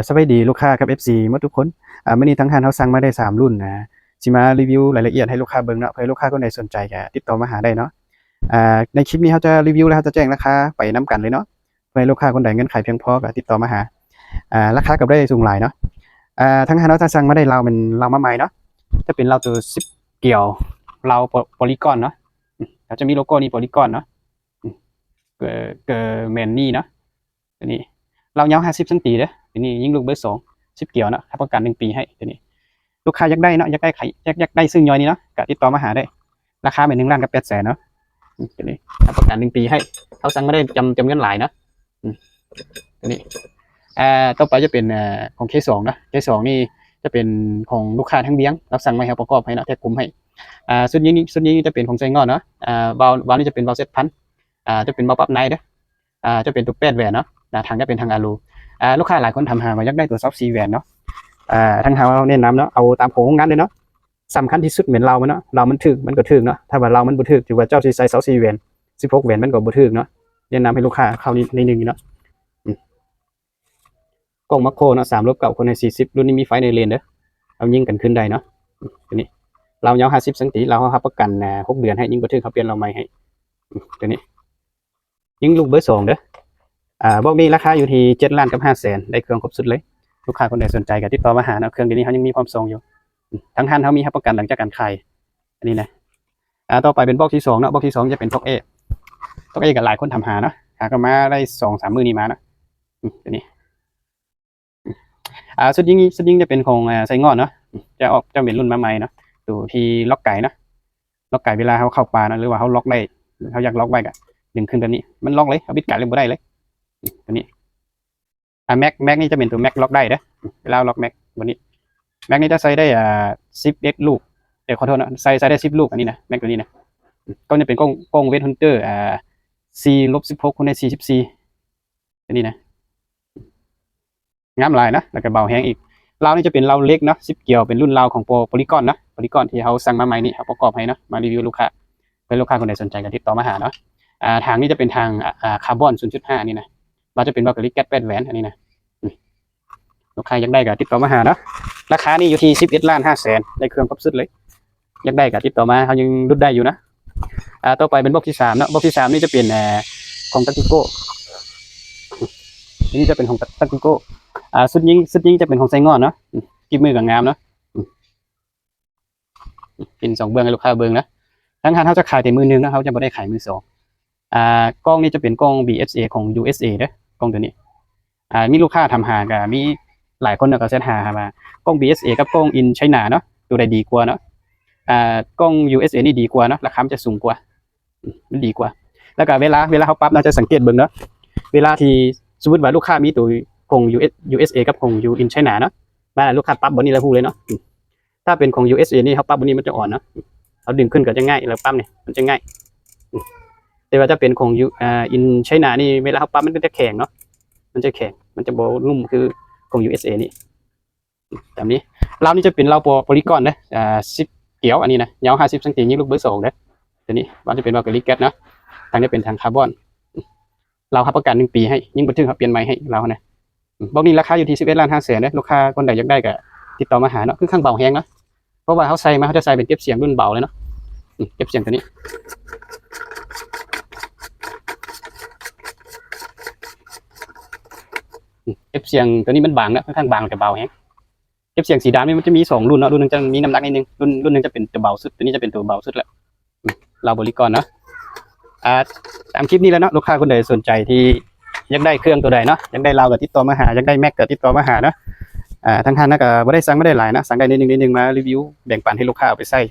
สวัสดีลูกค้ากับ FC หมดทุกคนมื้อนี้ทั้งร้านเราสั่งมาได้3รุ่นนะสิมารีวิวรายละเอียดให้ลูกค้าเบิ่งเนาะเผื่อลูกค้าคนใดสนใจก็ติดต่อมาหาได้เนาะในคลิปนี้เราจะรีวิวแล้วเราจะแจ้งราคาไปนํกันเลยเนาะเพื่อให้ลูกค้าคนใดเงินไขเพียงพอก็ติดต่อมาหาราคาก็ได้สูงหลายเนาะทั้งร้านเราจะสั่งมาได้เราเป็นเรามาใหม่เนาะจะเป็นเราตัว10เกี่ยวเราโพลีกอนเนาะเราจะมีโลโก้นี้โพลีกอนเนาะเกอร์แมนนี่เนาะตัวนี้เรายาว50 ซนเด้อตัวนี้ยิงลูกเบอร์2 10เกี่ยวเนาะรับประกัน1 ปีให้ตัวนี้ลูกค้าอยากได้เนาะอยากได้ไข่อยากได้ซึ่งย่อยนี้เนาะก็ติดต่อมาหาได้ราคาเป็น1,800,000เนาะตัวนี้รับประกัน1 ปีให้เขาสั่งมาได้จำเงินหลายเนาะตัวนี้ต่อไปจะเป็นของ K2 นะK2 นี่จะเป็นของลูกค้าทั้งเบี้ยงรับสั่งมาให้ประกอบให้เนาะแท็กกลุ่มให้ชุดนี้จะเป็นของไซงอนเนาะวาล์วนี่จะเป็นวาล์วเซตพันจะเป็นวาล์วปรับไนท์เด้อจะเป็นตัวแปดแหวนเนาะทางจะเป็นทางอาลูลูกค้าหลายคนทำหามาอยากได้ตัวซอฟต์ซีแหวนเนาะทางเราแนะนำเนาะเอาตามโครงงานเลยเนาะสำคัญที่สุดเหมือนเราเนาะเรามันถึกมันก็ถึกเนาะถ้าว่าเรามันบ่ถึกถือว่าเจ้าสิใส่ซอฟต์ซีแหวน16แหวนมันก็บ่ถึกเนาะแนะนำให้ลูกค้าเข้านิดนึงเนาะกล้องมาโครเนาะ3/9คนใน40รุ่นนี้มีไฟในเลนเด้อเอายิงกันขึ้นได้เนาะตัวนี้เรายาว50 ซนเรารับประกัน6 เดือนให้ยิงบ่ถึกเขาเปลี่ยนเราใหม่ให้ตัวนี้ยิงลูกเบอร์2เด้อบอกนี้ราคาอยู่ที่7,500,000ได้เครื่องครบสุดเลยลูกค้าคนใดสนใจก็ติดต่อมาหาเนาะเครื่องเดี๋ยวนี้เขายังมีความทรงอยู่ทั้งท่านเขามีรับประกันหลังจากการขายอันนี้นะต่อไปเป็นบล็อกที่2เนาะบล็อกที่2จะเป็นบล็อก A กับหลายคนทำหาเนาะหาก็มาได้2-3 มื้อนี้มาเนาะตัวนี้สุดยิงจะเป็นของไซงอนเนาะจะเป็นรุ่นมาใหม่เนาะดูที่ล็อกไก่เนาะล็อกไก่เวลาเขาเข้าป่านะหรือว่าเขาล็อกได้เขาอยากล็อกไว้ก็ดึงขึ้นแบบนี้มันล็อกเลยเอาบิดไก่เลยบ่ได้เลยตัวนี้แม็กนี่จะเป็นตัวแม็กล็อกได้เด้อเวลาล็อกแม็กวันนี้แม็กนี่จะใส่ได้10 ลูกเดี๋ยวขอโทษนะใส่ได้10 ลูกอันนี้นะแม็กตัวนี้นะก็จะเป็นกล้องเวทฮันเตอร์C-16คนใน44อันนี้นะงามลายนะแล้วก็เบาแห้งอีกเรานี่จะเป็นเราเล็กเนาะ10เกี่ยวเป็นรุ่นเราของโพลีกอนนะโพลีกอนที่เขาสั่งมาใหม่นี่เขาประกอบให้เนาะมารีวิวลูกค้าเพื่อลูกค้าคนใดสนใจก็ติดต่อมาหาเนาะทางนี้จะเป็นทางคาร์บอน 0.5 นี่นะเราจะเป็นบล็อกลิกแก๊สแปดแหวนอันนี้นะลูกค้าอยากได้ก็ติดต่อมาหาเนาะราคานี่อยู่ที่11,500,000ได้เครื่องครบสุดเลยอยากได้ก็ติดต่อมาเขายังรุดได้อยู่นะต่อไปเป็นบล็อกที่3เนาะบล็อกที่3นี่จะเป็นของตักติโก้นี่จะเป็นของตักติโก้สุดยิงจะเป็นของไซงอนเนาะกิ๊บมือกับงามเนาะเป็น2 เบื้องให้ลูกค้าเบื้องนะทั้งคันเขาจะขายแต่มือนึงนะเขาจะไม่ได้ขายมือ2กล้องนี่จะเป็นกล้อง BSA ของ USA เด้อกล้องตัวนี้มีลูกค้าทำหากับมีหลายคนก็เซตหามากล้อง BSA กับกล้อง in China เนาะตัวใดดีกว่าเนาะกล้อง USA นี่ดีกว่าเนาะราคาจะสูงกว่ามันดีกว่าแล้วก็เวลาเขาปรับเราจะสังเกตเบิ่งเนาะเวลาที่สมมติว่าลูกค้ามีตัวของ USA กับของ in China เนาะมาลูกค้าปรับบนนี้แล้วพูดเลยเนาะถ้าเป็นของ USA นี่เขาปรับบนนี้มันจะอ่อนเนาะเขาดึงขึ้นก็จะง่ายแล้วปั๊มเนี่ยมันจะง่ายแต่ว่าจะเป็นของin China นี่เวลาเขาปั๊มมันก็จะแข็งเนาะมันจะแข็งมันจะโบนุ่มคือของ USA นี่แบบนี้เรานี่จะเป็นเราโพลีกอนนะ10เกี่ยวอันนี้นะยาว50 ซนยิงลูกเบอร์2เด้อตัวนี้มันจะเป็นบล็อกลิกแก๊สเนาะทางนี้เป็นทางคาร์บอนเรารับประกัน1 ปีให้ยิ่งบันทึกครับเปลี่ยนใหม่ให้เรานะบล็อกนี้ราคาอยู่ที่11,500,000นะลูกค้าคนใดอยากได้ก็ติดต่อมาหาเนาะคือข้างเบาแห้งนะเพราะว่าเขาใส่มาเขาจะใส่เป็นเก็บเสียงรุ่นเบาเลยเนาะเก็บเสียงตัวนี้เก็บเสียงตัวนี้มันบางนะค่อนข้างบางแต่เบาแฮงเก็บเสียงสีดำนี่มันจะมี2 รุ่นเนาะรุ่นนึงจะมีน้ำหนักนิดนึงรุ่นนึงจะเป็นตัวเบาสุดตัวนี้จะเป็นตัวเบาสุดแล้วเราบริกรเนาะตามคลิปนี้แล้วเนาะลูกค้าคนใดสนใจที่อยากได้เครื่องตัวใดเนาะอยากได้เราก็ติดต่อมาหาอยากได้แม็กก็ติดต่อมาหาเนาะทั้งท่านนะก็บ่ได้สั่งไม่ได้หลายนะสั่งได้นิดนึงมารีวิวแบ่งปันให้ลูกค้าเอาไปใส่